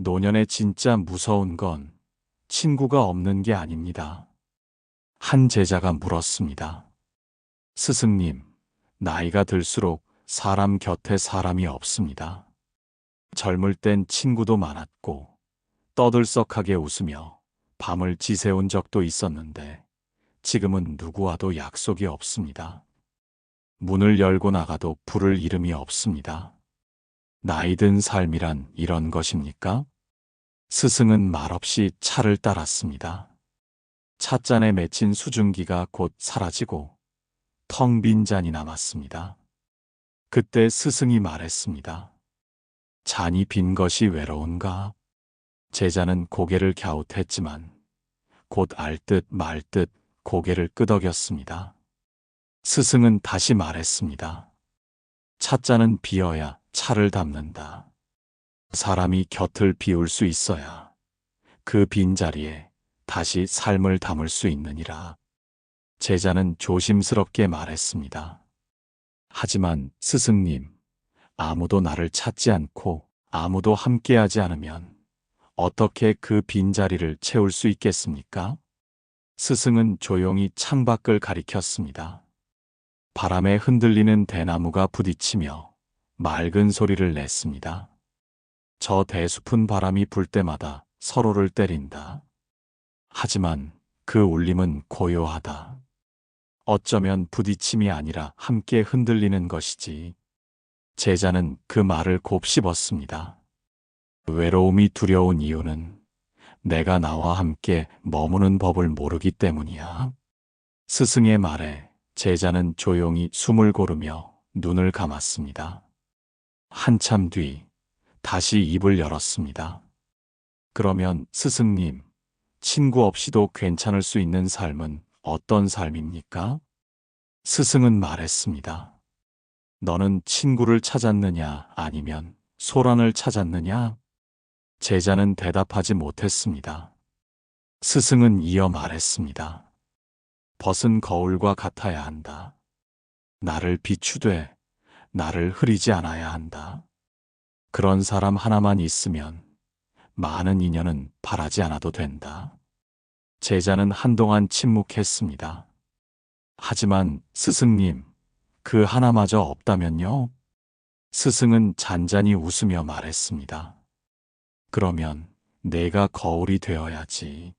노년에 진짜 무서운 건 친구가 없는 게 아닙니다. 한 제자가 물었습니다. 스승님, 나이가 들수록 사람 곁에 사람이 없습니다. 젊을 땐 친구도 많았고 떠들썩하게 웃으며 밤을 지새운 적도 있었는데 지금은 누구와도 약속이 없습니다. 문을 열고 나가도 부를 이름이 없습니다. 나이 든 삶이란 이런 것입니까? 스승은 말없이 차를 따랐습니다. 찻잔에 맺힌 수증기가 곧 사라지고 텅 빈 잔이 남았습니다. 그때 스승이 말했습니다. 잔이 빈 것이 외로운가? 제자는 고개를 갸웃했지만 곧 알 듯 말 듯 고개를 끄덕였습니다. 스승은 다시 말했습니다. 찻잔은 비어야 차를 담는다. 사람이 곁을 비울 수 있어야 그 빈자리에 다시 삶을 담을 수 있느니라. 제자는 조심스럽게 말했습니다. 하지만 스승님, 아무도 나를 찾지 않고 아무도 함께하지 않으면 어떻게 그 빈자리를 채울 수 있겠습니까? 스승은 조용히 창밖을 가리켰습니다. 바람에 흔들리는 대나무가 부딪히며 맑은 소리를 냈습니다. 저 대숲은 바람이 불 때마다 서로를 때린다. 하지만 그 울림은 고요하다. 어쩌면 부딪힘이 아니라 함께 흔들리는 것이지. 제자는 그 말을 곱씹었습니다. 외로움이 두려운 이유는 내가 나와 함께 머무는 법을 모르기 때문이야. 스승의 말에 제자는 조용히 숨을 고르며 눈을 감았습니다. 한참 뒤 다시 입을 열었습니다. 그러면 스승님, 친구 없이도 괜찮을 수 있는 삶은 어떤 삶입니까? 스승은 말했습니다. 너는 친구를 찾았느냐 아니면 소란을 찾았느냐? 제자는 대답하지 못했습니다. 스승은 이어 말했습니다. 벗은 거울과 같아야 한다. 나를 비추되 나를 흐리지 않아야 한다. 그런 사람 하나만 있으면 많은 인연은 바라지 않아도 된다. 제자는 한동안 침묵했습니다. 하지만 스승님, 그 하나마저 없다면요? 스승은 잔잔히 웃으며 말했습니다. 그러면 내가 거울이 되어야지.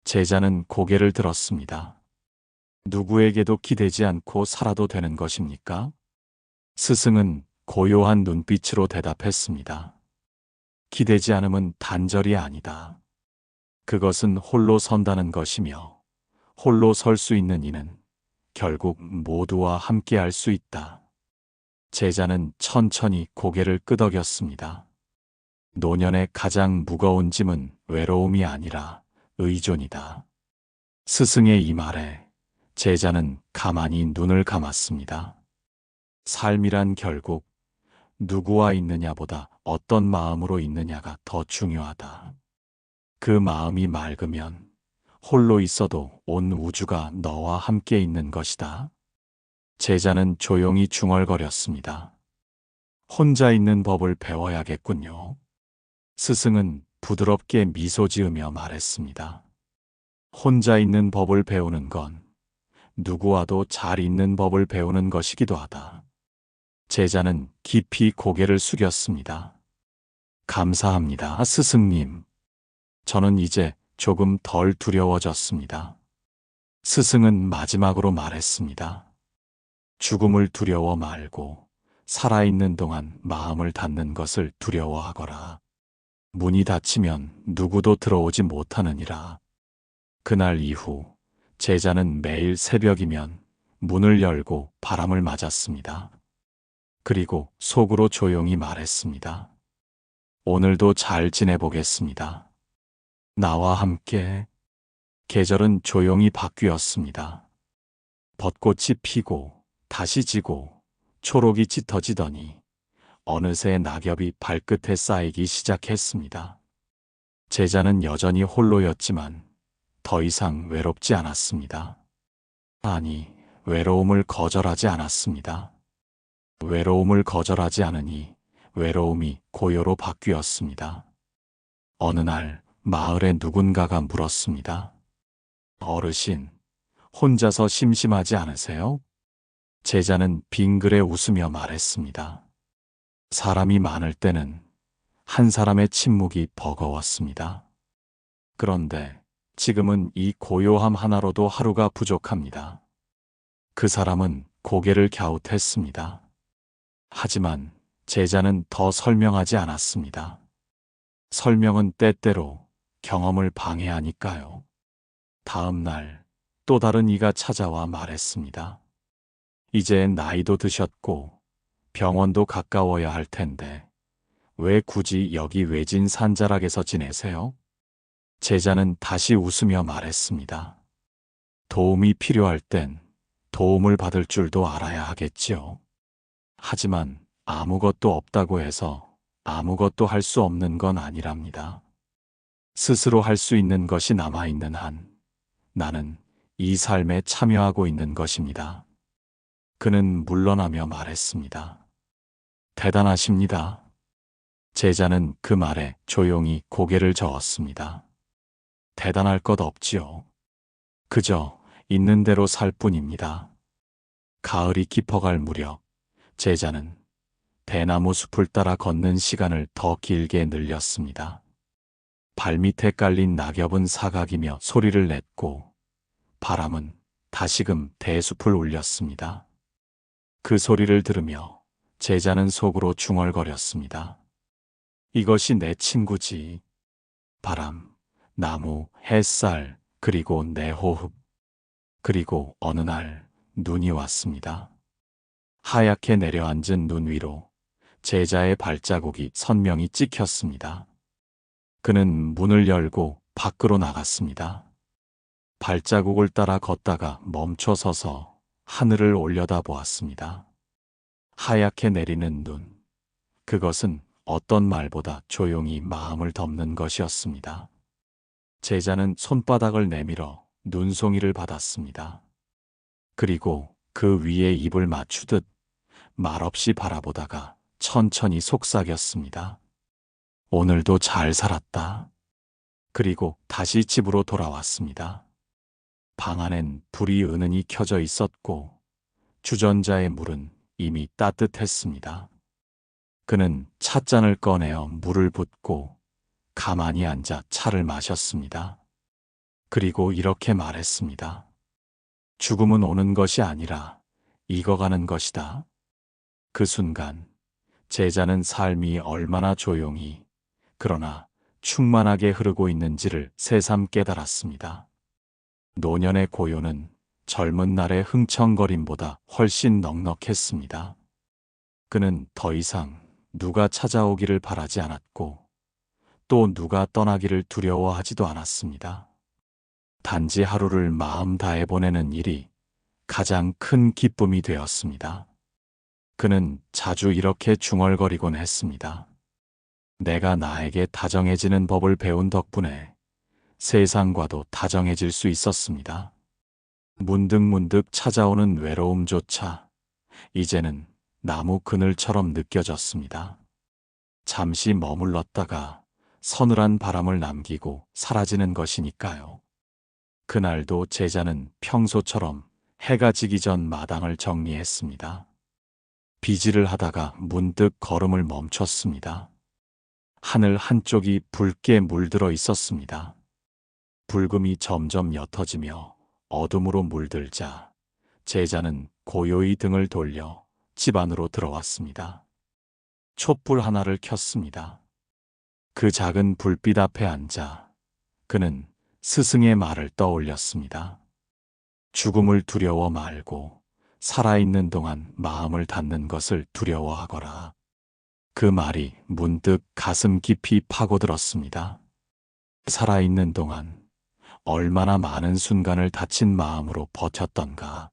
제자는 고개를 들었습니다. 누구에게도 기대지 않고 살아도 되는 것입니까? 스승은 고요한 눈빛으로 대답했습니다. 기대지 않음은 단절이 아니다. 그것은 홀로 선다는 것이며 홀로 설 수 있는 이는 결국 모두와 함께 할 수 있다. 제자는 천천히 고개를 끄덕였습니다. 노년의 가장 무거운 짐은 외로움이 아니라 의존이다. 스승의 이 말에 제자는 가만히 눈을 감았습니다. 삶이란 결국 누구와 있느냐보다 어떤 마음으로 있느냐가 더 중요하다. 그 마음이 맑으면 홀로 있어도 온 우주가 너와 함께 있는 것이다. 제자는 조용히 중얼거렸습니다. 혼자 있는 법을 배워야겠군요. 스승은 부드럽게 미소 지으며 말했습니다. 혼자 있는 법을 배우는 건 누구와도 잘 있는 법을 배우는 것이기도 하다. 제자는 깊이 고개를 숙였습니다. 감사합니다, 스승님. 저는 이제 조금 덜 두려워졌습니다. 스승은 마지막으로 말했습니다. 죽음을 두려워 말고 살아있는 동안 마음을 닫는 것을 두려워하거라. 문이 닫히면 누구도 들어오지 못하느니라. 그날 이후 제자는 매일 새벽이면 문을 열고 바람을 맞았습니다. 그리고 속으로 조용히 말했습니다. 오늘도 잘 지내보겠습니다. 나와 함께. 계절은 조용히 바뀌었습니다. 벚꽃이 피고 다시 지고 초록이 짙어지더니 어느새 낙엽이 발끝에 쌓이기 시작했습니다. 제자는 여전히 홀로였지만 더 이상 외롭지 않았습니다. 아니, 외로움을 거절하지 않았습니다. 외로움을 거절하지 않으니 외로움이 고요로 바뀌었습니다. 어느 날 마을에 누군가가 물었습니다. 어르신, 혼자서 심심하지 않으세요? 제자는 빙그레 웃으며 말했습니다. 사람이 많을 때는 한 사람의 침묵이 버거웠습니다. 그런데 지금은 이 고요함 하나로도 하루가 부족합니다. 그 사람은 고개를 갸웃했습니다. 하지만 제자는 더 설명하지 않았습니다. 설명은 때때로 경험을 방해하니까요. 다음 날 또 다른 이가 찾아와 말했습니다. 이제 나이도 드셨고 병원도 가까워야 할 텐데 왜 굳이 여기 외진 산자락에서 지내세요? 제자는 다시 웃으며 말했습니다. 도움이 필요할 땐 도움을 받을 줄도 알아야 하겠지요. 하지만 아무것도 없다고 해서 아무것도 할 수 없는 건 아니랍니다. 스스로 할 수 있는 것이 남아있는 한 나는 이 삶에 참여하고 있는 것입니다. 그는 물러나며 말했습니다. 대단하십니다. 제자는 그 말에 조용히 고개를 저었습니다. 대단할 것 없지요. 그저 있는 대로 살 뿐입니다. 가을이 깊어갈 무렵 제자는 대나무 숲을 따라 걷는 시간을 더 길게 늘렸습니다. 발밑에 깔린 낙엽은 사각이며 소리를 냈고 바람은 다시금 대숲을 울렸습니다. 그 소리를 들으며 제자는 속으로 중얼거렸습니다. 이것이 내 친구지. 바람, 나무, 햇살, 그리고 내 호흡. 그리고 어느 날 눈이 왔습니다. 하얗게 내려앉은 눈 위로 제자의 발자국이 선명히 찍혔습니다. 그는 문을 열고 밖으로 나갔습니다. 발자국을 따라 걷다가 멈춰 서서 하늘을 올려다 보았습니다. 하얗게 내리는 눈. 그것은 어떤 말보다 조용히 마음을 덮는 것이었습니다. 제자는 손바닥을 내밀어 눈송이를 받았습니다. 그리고 그 위에 입을 맞추듯 말없이 바라보다가 천천히 속삭였습니다. 오늘도 잘 살았다. 그리고 다시 집으로 돌아왔습니다. 방 안엔 불이 은은히 켜져 있었고 주전자의 물은 이미 따뜻했습니다. 그는 찻잔을 꺼내어 물을 붓고 가만히 앉아 차를 마셨습니다. 그리고 이렇게 말했습니다. 죽음은 오는 것이 아니라 익어가는 것이다. 그 순간 제자는 삶이 얼마나 조용히 그러나 충만하게 흐르고 있는지를 새삼 깨달았습니다. 노년의 고요는 젊은 날의 흥청거림보다 훨씬 넉넉했습니다. 그는 더 이상 누가 찾아오기를 바라지 않았고 또 누가 떠나기를 두려워하지도 않았습니다. 단지 하루를 마음 다해 보내는 일이 가장 큰 기쁨이 되었습니다. 그는 자주 이렇게 중얼거리곤 했습니다. 내가 나에게 다정해지는 법을 배운 덕분에 세상과도 다정해질 수 있었습니다. 문득문득 찾아오는 외로움조차 이제는 나무 그늘처럼 느껴졌습니다. 잠시 머물렀다가 서늘한 바람을 남기고 사라지는 것이니까요. 그날도 제자는 평소처럼 해가 지기 전 마당을 정리했습니다. 비질을 하다가 문득 걸음을 멈췄습니다. 하늘 한쪽이 붉게 물들어 있었습니다. 붉음이 점점 옅어지며 어둠으로 물들자 제자는 고요히 등을 돌려 집 안으로 들어왔습니다. 촛불 하나를 켰습니다. 그 작은 불빛 앞에 앉아 그는 스승의 말을 떠올렸습니다. 죽음을 두려워 말고 살아있는 동안 마음을 닫는 것을 두려워하거라. 그 말이 문득 가슴 깊이 파고들었습니다. 살아있는 동안 얼마나 많은 순간을 닫힌 마음으로 버텼던가.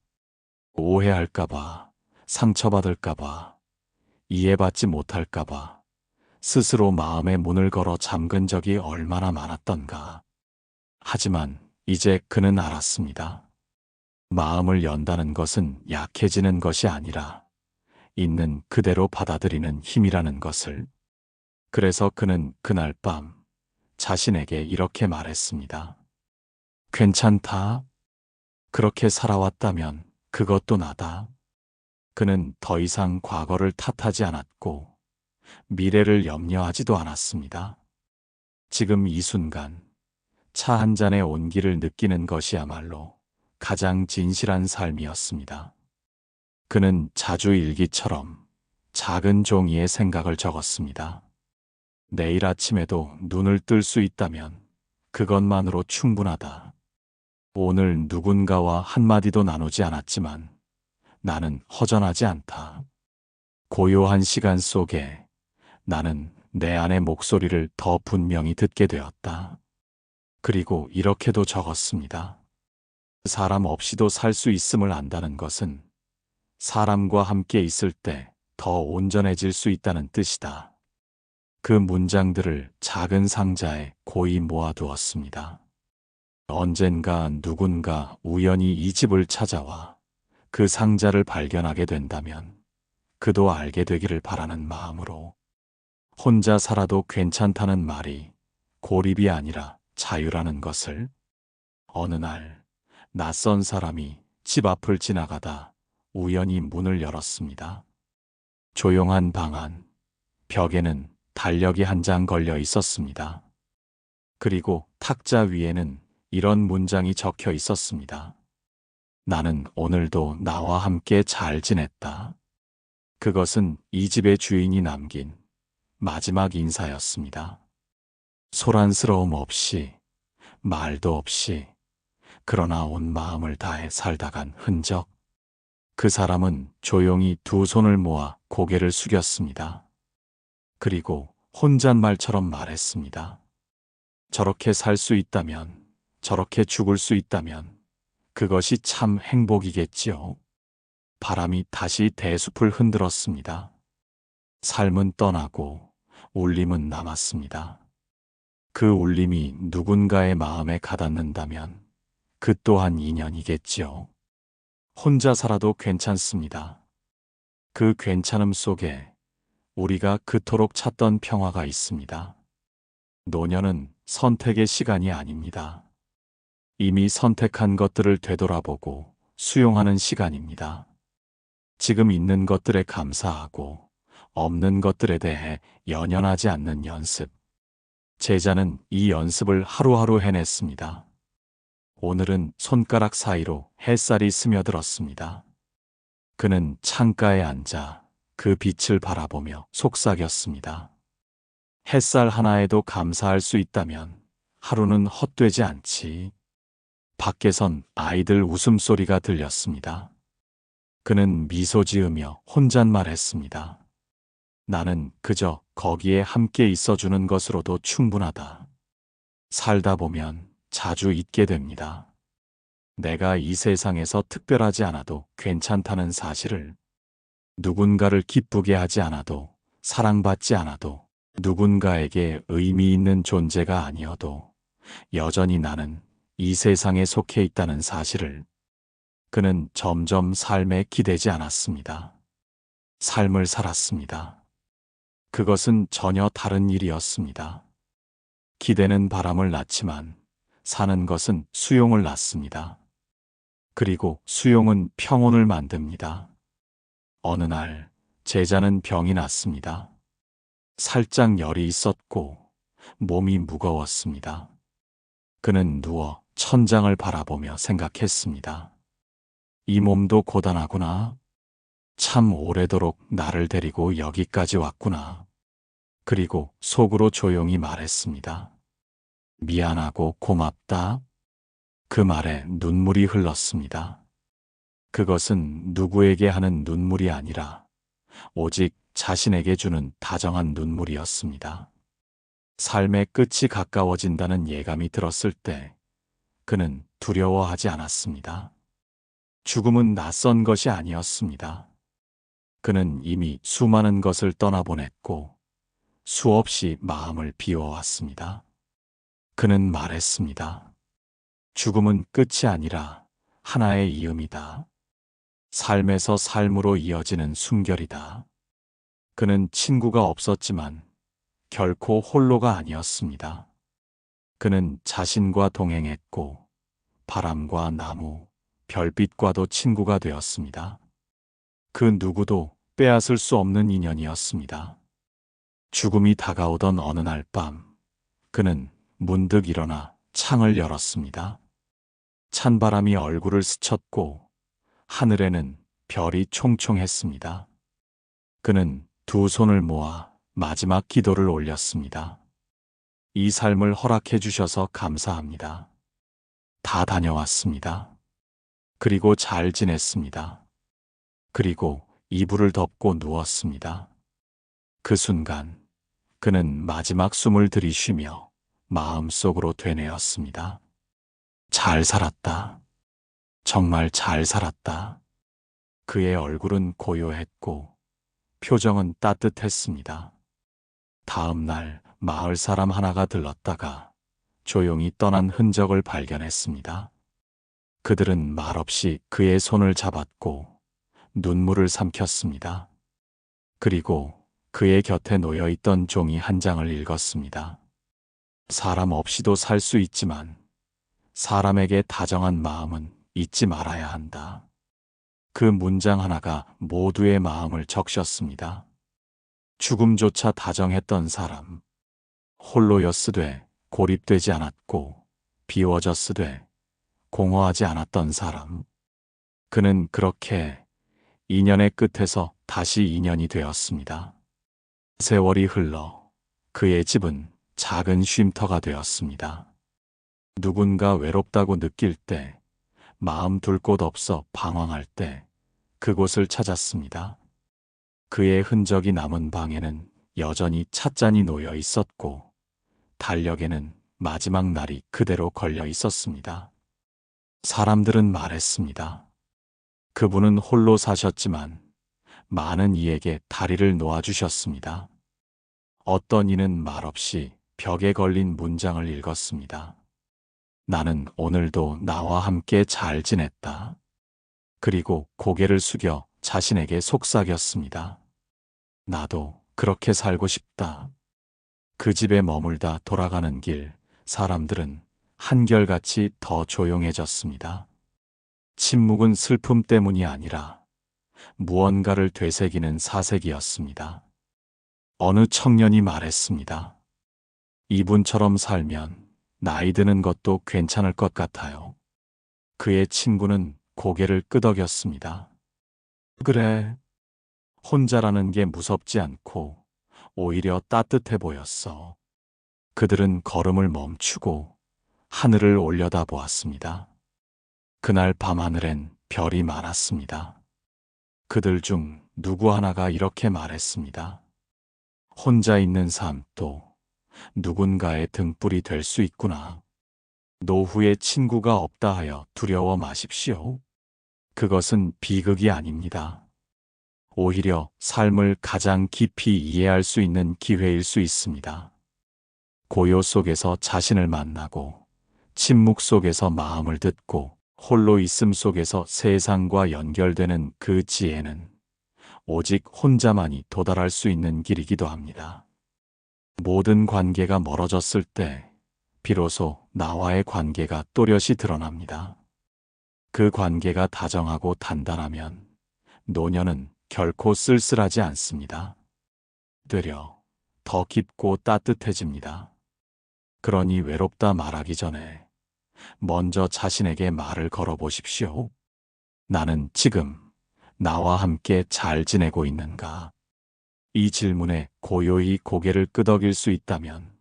오해할까봐, 상처받을까봐, 이해받지 못할까봐 스스로 마음의 문을 걸어 잠근 적이 얼마나 많았던가. 하지만 이제 그는 알았습니다. 마음을 연다는 것은 약해지는 것이 아니라 있는 그대로 받아들이는 힘이라는 것을. 그래서 그는 그날 밤 자신에게 이렇게 말했습니다. 괜찮다. 그렇게 살아왔다면 그것도 나다. 그는 더 이상 과거를 탓하지 않았고 미래를 염려하지도 않았습니다. 지금 이 순간 차 한 잔의 온기를 느끼는 것이야말로 가장 진실한 삶이었습니다. 그는 자주 일기처럼 작은 종이에 생각을 적었습니다. 내일 아침에도 눈을 뜰 수 있다면 그것만으로 충분하다. 오늘 누군가와 한마디도 나누지 않았지만 나는 허전하지 않다. 고요한 시간 속에 나는 내 안의 목소리를 더 분명히 듣게 되었다. 그리고 이렇게도 적었습니다. 사람 없이도 살 수 있음을 안다는 것은 사람과 함께 있을 때 더 온전해질 수 있다는 뜻이다. 그 문장들을 작은 상자에 고이 모아두었습니다. 언젠가 누군가 우연히 이 집을 찾아와 그 상자를 발견하게 된다면 그도 알게 되기를 바라는 마음으로 혼자 살아도 괜찮다는 말이 고립이 아니라 자유라는 것을. 어느 날 낯선 사람이 집 앞을 지나가다 우연히 문을 열었습니다. 조용한 방 안, 벽에는 달력이 한 장 걸려 있었습니다. 그리고 탁자 위에는 이런 문장이 적혀 있었습니다. 나는 오늘도 나와 함께 잘 지냈다. 그것은 이 집의 주인이 남긴 마지막 인사였습니다. 소란스러움 없이, 말도 없이, 그러나 온 마음을 다해 살다 간 흔적. 그 사람은 조용히 두 손을 모아 고개를 숙였습니다. 그리고 혼잣말처럼 말했습니다. 저렇게 살 수 있다면, 저렇게 죽을 수 있다면 그것이 참 행복이겠지요. 바람이 다시 대숲을 흔들었습니다. 삶은 떠나고 울림은 남았습니다. 그 울림이 누군가의 마음에 가닿는다면 그 또한 인연이겠지요. 혼자 살아도 괜찮습니다. 그 괜찮음 속에 우리가 그토록 찾던 평화가 있습니다. 노년은 선택의 시간이 아닙니다. 이미 선택한 것들을 되돌아보고 수용하는 시간입니다. 지금 있는 것들에 감사하고 없는 것들에 대해 연연하지 않는 연습. 제자는 이 연습을 하루하루 해냈습니다. 오늘은 손가락 사이로 햇살이 스며들었습니다. 그는 창가에 앉아 그 빛을 바라보며 속삭였습니다. 햇살 하나에도 감사할 수 있다면 하루는 헛되지 않지. 밖에선 아이들 웃음소리가 들렸습니다. 그는 미소 지으며 혼잣말했습니다. 나는 그저 거기에 함께 있어주는 것으로도 충분하다. 살다 보면 자주 잊게 됩니다. 내가 이 세상에서 특별하지 않아도 괜찮다는 사실을. 누군가를 기쁘게 하지 않아도, 사랑받지 않아도, 누군가에게 의미 있는 존재가 아니어도 여전히 나는 이 세상에 속해 있다는 사실을. 그는 점점 삶에 기대지 않았습니다. 삶을 살았습니다. 그것은 전혀 다른 일이었습니다. 기대는 바람을 낳지만 사는 것은 수용을 낳습니다. 그리고 수용은 평온을 만듭니다. 어느 날 제자는 병이 났습니다. 살짝 열이 있었고 몸이 무거웠습니다. 그는 누워 천장을 바라보며 생각했습니다. 이 몸도 고단하구나. 참 오래도록 나를 데리고 여기까지 왔구나. 그리고 속으로 조용히 말했습니다. 미안하고 고맙다. 그 말에 눈물이 흘렀습니다. 그것은 누구에게 하는 눈물이 아니라 오직 자신에게 주는 다정한 눈물이었습니다. 삶의 끝이 가까워진다는 예감이 들었을 때 그는 두려워하지 않았습니다. 죽음은 낯선 것이 아니었습니다. 그는 이미 수많은 것을 떠나보냈고 수없이 마음을 비워왔습니다. 그는 말했습니다. 죽음은 끝이 아니라 하나의 이음이다. 삶에서 삶으로 이어지는 숨결이다. 그는 친구가 없었지만 결코 홀로가 아니었습니다. 그는 자신과 동행했고 바람과 나무, 별빛과도 친구가 되었습니다. 그 누구도 빼앗을 수 없는 인연이었습니다. 죽음이 다가오던 어느 날 밤, 그는 문득 일어나 창을 열었습니다. 찬바람이 얼굴을 스쳤고 하늘에는 별이 총총했습니다. 그는 두 손을 모아 마지막 기도를 올렸습니다. 이 삶을 허락해 주셔서 감사합니다. 다 다녀왔습니다. 그리고 잘 지냈습니다. 그리고 이불을 덮고 누웠습니다. 그 순간 그는 마지막 숨을 들이쉬며 마음속으로 되뇌었습니다. 잘 살았다. 정말 잘 살았다. 그의 얼굴은 고요했고 표정은 따뜻했습니다. 다음 날 마을 사람 하나가 들렀다가 조용히 떠난 흔적을 발견했습니다. 그들은 말없이 그의 손을 잡았고 눈물을 삼켰습니다. 그리고 그의 곁에 놓여있던 종이 한 장을 읽었습니다. 사람 없이도 살 수 있지만 사람에게 다정한 마음은 잊지 말아야 한다. 그 문장 하나가 모두의 마음을 적셨습니다. 죽음조차 다정했던 사람, 홀로였으되 고립되지 않았고 비워졌으되 공허하지 않았던 사람. 그는 그렇게 인연의 끝에서 다시 인연이 되었습니다. 세월이 흘러 그의 집은 작은 쉼터가 되었습니다. 누군가 외롭다고 느낄 때, 마음 둘 곳 없어 방황할 때 그곳을 찾았습니다. 그의 흔적이 남은 방에는 여전히 찻잔이 놓여 있었고 달력에는 마지막 날이 그대로 걸려 있었습니다. 사람들은 말했습니다. 그분은 홀로 사셨지만 많은 이에게 다리를 놓아주셨습니다. 어떤 이는 말없이 벽에 걸린 문장을 읽었습니다. 나는 오늘도 나와 함께 잘 지냈다. 그리고 고개를 숙여 자신에게 속삭였습니다. 나도 그렇게 살고 싶다. 그 집에 머물다 돌아가는 길, 사람들은 한결같이 더 조용해졌습니다. 침묵은 슬픔 때문이 아니라 무언가를 되새기는 사색이었습니다. 어느 청년이 말했습니다. 이분처럼 살면 나이 드는 것도 괜찮을 것 같아요. 그의 친구는 고개를 끄덕였습니다. 그래, 혼자라는 게 무섭지 않고 오히려 따뜻해 보였어. 그들은 걸음을 멈추고 하늘을 올려다보았습니다. 그날 밤하늘엔 별이 많았습니다. 그들 중 누구 하나가 이렇게 말했습니다. 혼자 있는 삶도 누군가의 등불이 될 수 있구나. 노후에 친구가 없다 하여 두려워 마십시오. 그것은 비극이 아닙니다. 오히려 삶을 가장 깊이 이해할 수 있는 기회일 수 있습니다. 고요 속에서 자신을 만나고, 침묵 속에서 마음을 듣고, 홀로 있음 속에서 세상과 연결되는 그 지혜는 오직 혼자만이 도달할 수 있는 길이기도 합니다. 모든 관계가 멀어졌을 때 비로소 나와의 관계가 또렷이 드러납니다. 그 관계가 다정하고 단단하면 노년은 결코 쓸쓸하지 않습니다. 되려 더 깊고 따뜻해집니다. 그러니 외롭다 말하기 전에 먼저 자신에게 말을 걸어보십시오. 나는 지금 나와 함께 잘 지내고 있는가? 이 질문에 고요히 고개를 끄덕일 수 있다면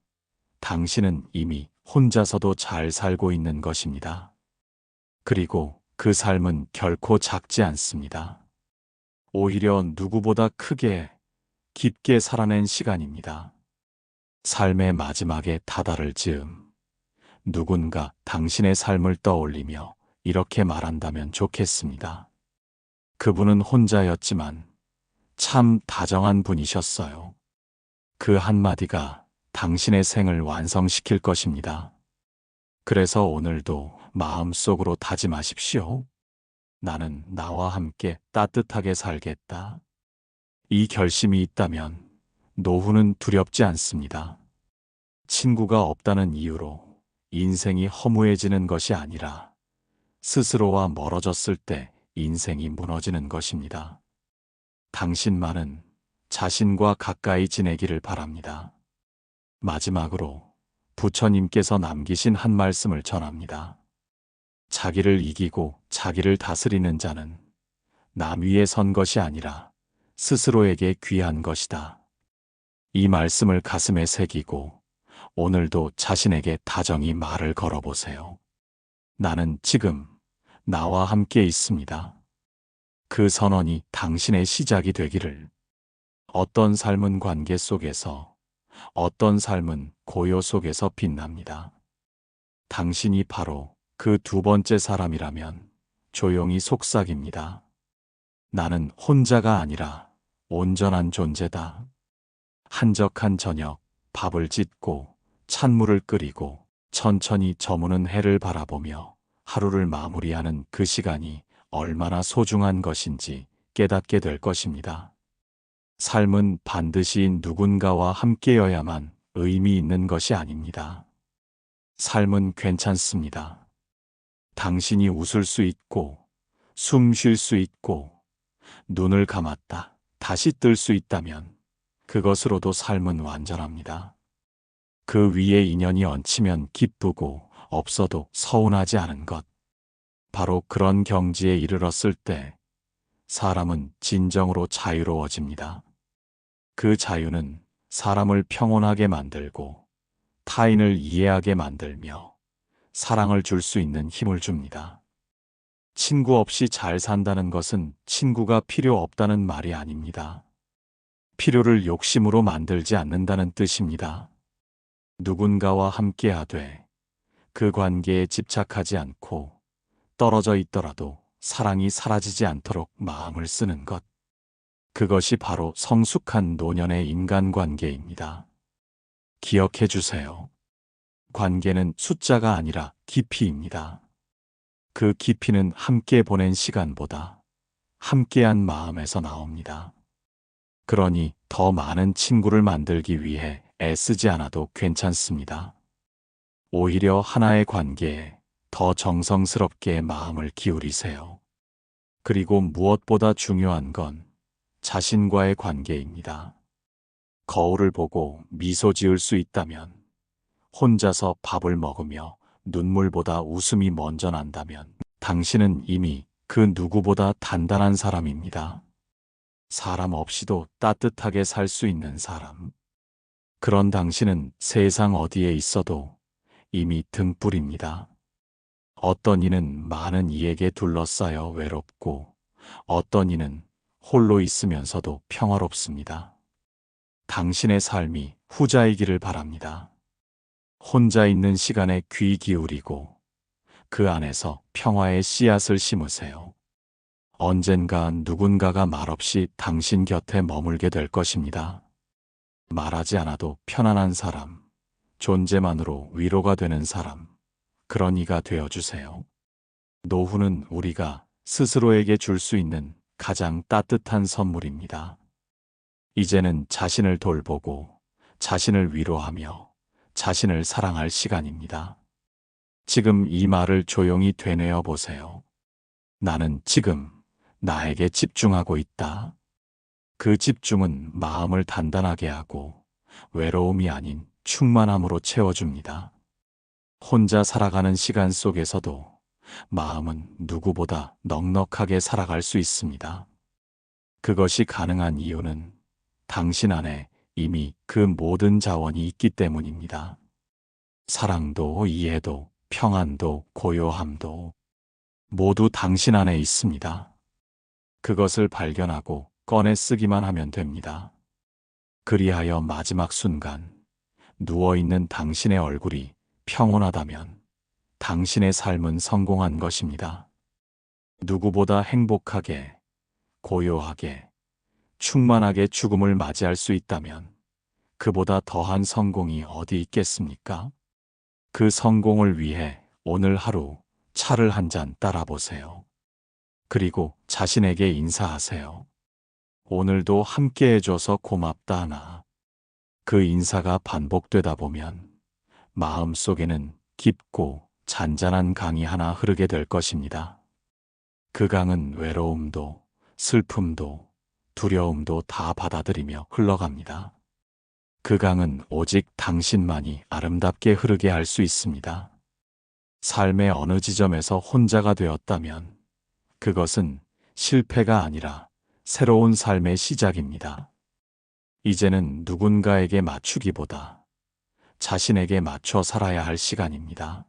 당신은 이미 혼자서도 잘 살고 있는 것입니다. 그리고 그 삶은 결코 작지 않습니다. 오히려 누구보다 크게, 깊게 살아낸 시간입니다. 삶의 마지막에 다다를 즈음 누군가 당신의 삶을 떠올리며 이렇게 말한다면 좋겠습니다. 그분은 혼자였지만 참 다정한 분이셨어요. 그 한마디가 당신의 생을 완성시킬 것입니다. 그래서 오늘도 마음속으로 다짐하십시오. 나는 나와 함께 따뜻하게 살겠다. 이 결심이 있다면 노후는 두렵지 않습니다. 친구가 없다는 이유로 인생이 허무해지는 것이 아니라 스스로와 멀어졌을 때 인생이 무너지는 것입니다. 당신만은 자신과 가까이 지내기를 바랍니다. 마지막으로 부처님께서 남기신 한 말씀을 전합니다. 자기를 이기고 자기를 다스리는 자는 남 위에 선 것이 아니라 스스로에게 귀한 것이다. 이 말씀을 가슴에 새기고 오늘도 자신에게 다정히 말을 걸어보세요. 나는 지금 나와 함께 있습니다. 그 선언이 당신의 시작이 되기를. 어떤 삶은 관계 속에서, 어떤 삶은 고요 속에서 빛납니다. 당신이 바로 그 두 번째 사람이라면 조용히 속삭입니다. 나는 혼자가 아니라 온전한 존재다. 한적한 저녁, 밥을 짓고 찬물을 끓이고 천천히 저무는 해를 바라보며 하루를 마무리하는 그 시간이 얼마나 소중한 것인지 깨닫게 될 것입니다. 삶은 반드시 누군가와 함께여야만 의미 있는 것이 아닙니다. 삶은 괜찮습니다. 당신이 웃을 수 있고, 숨 쉴 수 있고, 눈을 감았다 다시 뜰 수 있다면 그것으로도 삶은 완전합니다. 그 위에 인연이 얹히면 기쁘고 없어도 서운하지 않은 것. 바로 그런 경지에 이르렀을 때 사람은 진정으로 자유로워집니다. 그 자유는 사람을 평온하게 만들고 타인을 이해하게 만들며 사랑을 줄 수 있는 힘을 줍니다. 친구 없이 잘 산다는 것은 친구가 필요 없다는 말이 아닙니다. 필요를 욕심으로 만들지 않는다는 뜻입니다. 누군가와 함께하되 그 관계에 집착하지 않고 떨어져 있더라도 사랑이 사라지지 않도록 마음을 쓰는 것. 그것이 바로 성숙한 노년의 인간관계입니다. 기억해 주세요. 관계는 숫자가 아니라 깊이입니다. 그 깊이는 함께 보낸 시간보다 함께한 마음에서 나옵니다. 그러니 더 많은 친구를 만들기 위해 애쓰지 않아도 괜찮습니다. 오히려 하나의 관계에 더 정성스럽게 마음을 기울이세요. 그리고 무엇보다 중요한 건 자신과의 관계입니다. 거울을 보고 미소 지을 수 있다면, 혼자서 밥을 먹으며 눈물보다 웃음이 먼저 난다면 당신은 이미 그 누구보다 단단한 사람입니다. 사람 없이도 따뜻하게 살 수 있는 사람. 그런 당신은 세상 어디에 있어도 이미 등불입니다. 어떤 이는 많은 이에게 둘러싸여 외롭고 어떤 이는 홀로 있으면서도 평화롭습니다. 당신의 삶이 후자이기를 바랍니다. 혼자 있는 시간에 귀 기울이고 그 안에서 평화의 씨앗을 심으세요. 언젠가 누군가가 말없이 당신 곁에 머물게 될 것입니다. 말하지 않아도 편안한 사람, 존재만으로 위로가 되는 사람, 그런 이가 되어주세요. 노후는 우리가 스스로에게 줄 수 있는 가장 따뜻한 선물입니다. 이제는 자신을 돌보고 자신을 위로하며 자신을 사랑할 시간입니다. 지금 이 말을 조용히 되뇌어 보세요. 나는 지금 나에게 집중하고 있다. 그 집중은 마음을 단단하게 하고 외로움이 아닌 충만함으로 채워줍니다. 혼자 살아가는 시간 속에서도 마음은 누구보다 넉넉하게 살아갈 수 있습니다. 그것이 가능한 이유는 당신 안에 이미 그 모든 자원이 있기 때문입니다. 사랑도 이해도 평안도 고요함도 모두 당신 안에 있습니다. 그것을 발견하고 꺼내 쓰기만 하면 됩니다. 그리하여 마지막 순간 누워있는 당신의 얼굴이 평온하다면 당신의 삶은 성공한 것입니다. 누구보다 행복하게, 고요하게, 충만하게 죽음을 맞이할 수 있다면 그보다 더한 성공이 어디 있겠습니까? 그 성공을 위해 오늘 하루 차를 한 잔 따라 보세요. 그리고 자신에게 인사하세요. 오늘도 함께 해줘서 고맙다 나. 그 인사가 반복되다 보면 마음속에는 깊고 잔잔한 강이 하나 흐르게 될 것입니다. 그 강은 외로움도, 슬픔도, 두려움도 다 받아들이며 흘러갑니다. 그 강은 오직 당신만이 아름답게 흐르게 할 수 있습니다. 삶의 어느 지점에서 혼자가 되었다면 그것은 실패가 아니라 새로운 삶의 시작입니다. 이제는 누군가에게 맞추기보다 자신에게 맞춰 살아야 할 시간입니다.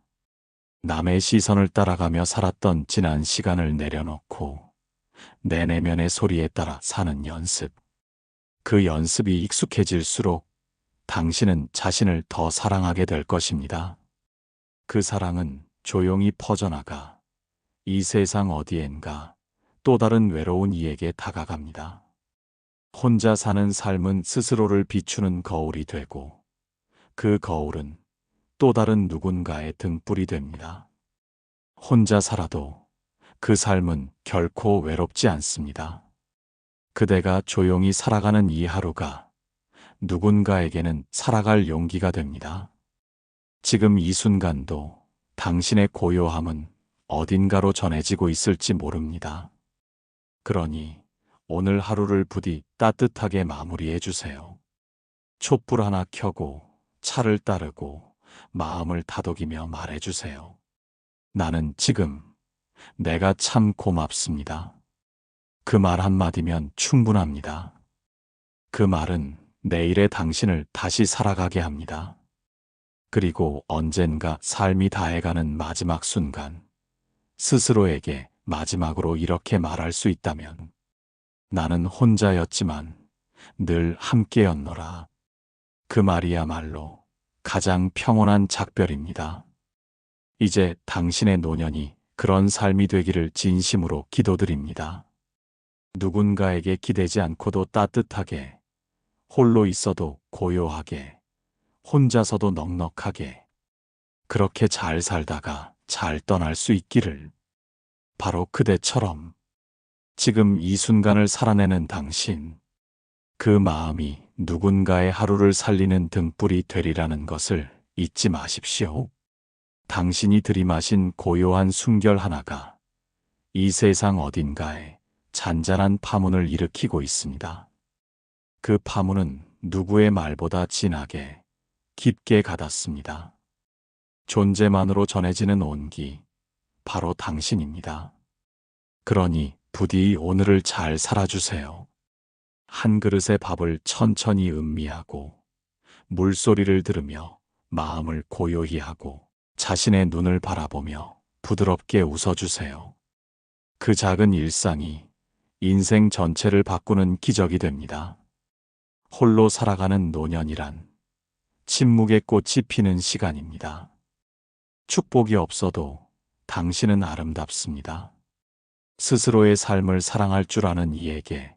남의 시선을 따라가며 살았던 지난 시간을 내려놓고 내 내면의 소리에 따라 사는 연습. 그 연습이 익숙해질수록 당신은 자신을 더 사랑하게 될 것입니다. 그 사랑은 조용히 퍼져나가 이 세상 어디엔가 또 다른 외로운 이에게 다가갑니다. 혼자 사는 삶은 스스로를 비추는 거울이 되고 그 거울은 또 다른 누군가의 등불이 됩니다. 혼자 살아도 그 삶은 결코 외롭지 않습니다. 그대가 조용히 살아가는 이 하루가 누군가에게는 살아갈 용기가 됩니다. 지금 이 순간도 당신의 고요함은 어딘가로 전해지고 있을지 모릅니다. 그러니 오늘 하루를 부디 따뜻하게 마무리해 주세요. 촛불 하나 켜고 차를 따르고 마음을 다독이며 말해 주세요. 나는 지금 내가 참 고맙습니다. 그 말 한마디면 충분합니다. 그 말은 내일의 당신을 다시 살아가게 합니다. 그리고 언젠가 삶이 다해가는 마지막 순간, 스스로에게 마지막으로 이렇게 말할 수 있다면, 나는 혼자였지만 늘 함께였노라. 그 말이야말로 가장 평온한 작별입니다. 이제 당신의 노년이 그런 삶이 되기를 진심으로 기도드립니다. 누군가에게 기대지 않고도 따뜻하게, 홀로 있어도 고요하게, 혼자서도 넉넉하게, 그렇게 잘 살다가 잘 떠날 수 있기를. 바로 그대처럼 지금 이 순간을 살아내는 당신, 그 마음이 누군가의 하루를 살리는 등불이 되리라는 것을 잊지 마십시오. 당신이 들이마신 고요한 숨결 하나가 이 세상 어딘가에 잔잔한 파문을 일으키고 있습니다. 그 파문은 누구의 말보다 진하게, 깊게 가닿습니다. 존재만으로 전해지는 온기, 바로 당신입니다. 그러니 부디 오늘을 잘 살아주세요. 한 그릇의 밥을 천천히 음미하고, 물소리를 들으며 마음을 고요히 하고, 자신의 눈을 바라보며 부드럽게 웃어주세요. 그 작은 일상이 인생 전체를 바꾸는 기적이 됩니다. 홀로 살아가는 노년이란 침묵의 꽃이 피는 시간입니다. 축복이 없어도 당신은 아름답습니다. 스스로의 삶을 사랑할 줄 아는 이에게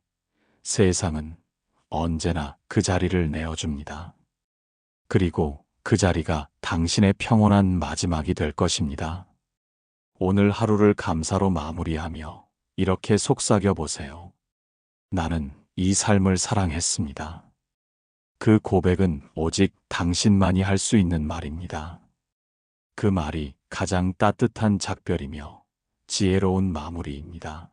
세상은 언제나 그 자리를 내어줍니다. 그리고 그 자리가 당신의 평온한 마지막이 될 것입니다. 오늘 하루를 감사로 마무리하며 이렇게 속삭여 보세요. 나는 이 삶을 사랑했습니다. 그 고백은 오직 당신만이 할 수 있는 말입니다. 그 말이 가장 따뜻한 작별이며 지혜로운 마무리입니다.